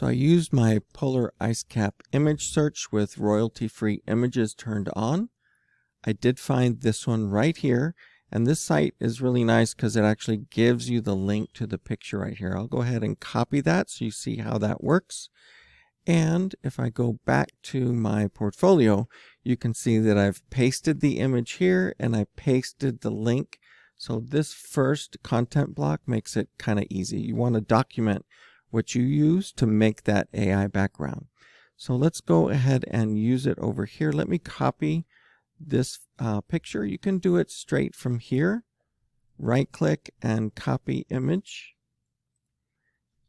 So I used my polar ice cap image search with royalty-free images turned on. I did find this one right here, and this site is really nice because it actually gives you the link to the picture right here. I'll go ahead and copy that so you see how that works. And if I go back to my portfolio, you can see that I've pasted the image here and I pasted the link. So this first content block makes it kind of easy. You want to document what you use to make that AI background. So let's go ahead and use it over here. Let me copy this picture. You can do it straight from here. Right click and copy image.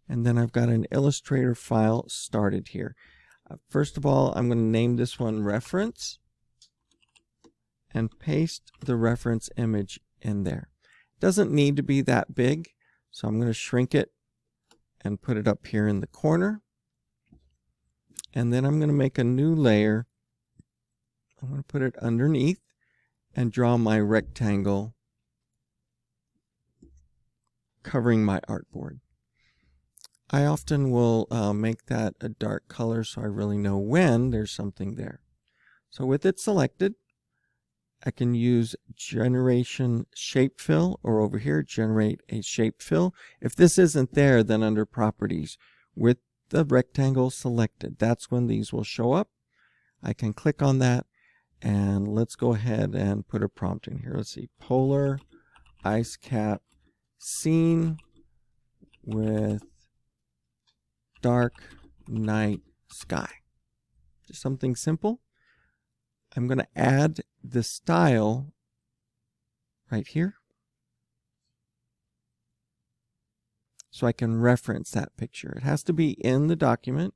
And then I've got an Illustrator file started here. First of all, I'm going to name this one reference and paste the reference image in there. It doesn't need to be that big, so I'm going to shrink it and put it up here in the corner. And then I'm going to make a new layer. I'm going to put it underneath and draw my rectangle covering my artboard. I often will make that a dark color so I really know when there's something there. So with it selected, I can use generation shape fill, or over here generate a shape fill. If this isn't there, then under properties with the rectangle selected, that's when these will show up. I can click on that, and let's go ahead and put a prompt in here. Let's see, polar ice cap scene with dark night sky. Just something simple. I'm going to add the style right here so I can reference that picture. It has to be in the document,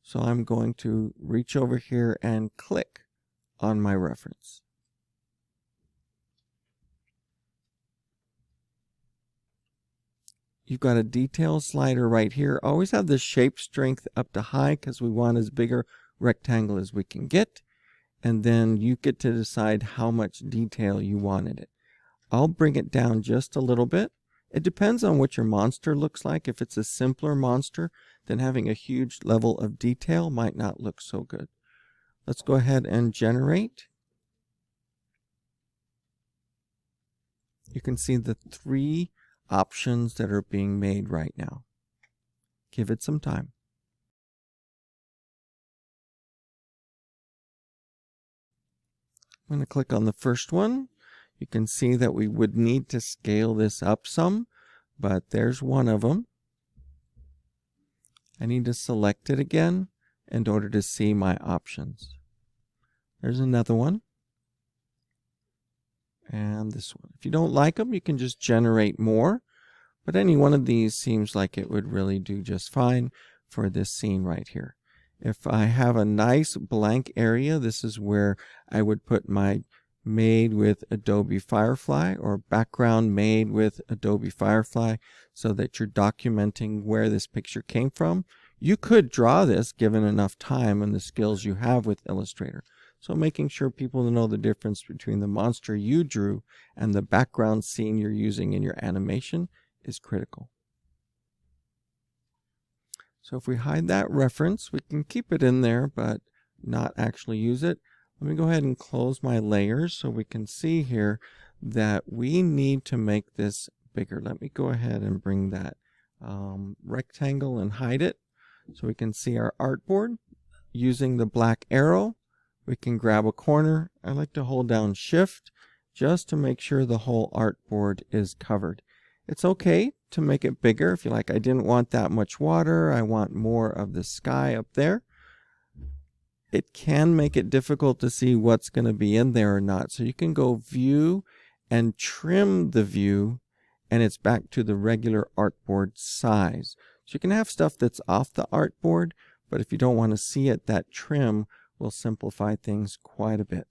so I'm going to reach over here and click on my reference. You've got a detail slider right here. Always have the shape strength up to high because we want as big a rectangle as we can get. And then you get to decide how much detail you want in it. I'll bring it down just a little bit. It depends on what your monster looks like. If it's a simpler monster, then having a huge level of detail might not look so good. Let's go ahead and generate. You can see the 3 options that are being made right now. Give it some time. I'm going to click on the first one. You can see that we would need to scale this up some, but there's one of them. I need to select it again in order to see my options. There's another one. And this one. If you don't like them, you can just generate more. But any one of these seems like it would really do just fine for this scene right here. If I have a nice blank area, this is where I would put my made with Adobe Firefly or background made with Adobe Firefly so that you're documenting where this picture came from. You could draw this given enough time and the skills you have with Illustrator. So making sure people know the difference between the monster you drew and the background scene you're using in your animation is critical. So if we hide that reference, we can keep it in there, but not actually use it. Let me go ahead and close my layers so we can see here that we need to make this bigger. Let me go ahead and bring that rectangle and hide it so we can see our artboard. Using the black arrow, we can grab a corner. I like to hold down Shift just to make sure the whole artboard is covered. It's okay to make it bigger if you like. I didn't want that much water. I want more of the sky up there. It can make it difficult to see what's going to be in there or not. So you can go view and trim the view, and it's back to the regular artboard size. So you can have stuff that's off the artboard, but if you don't want to see it, that trim will simplify things quite a bit.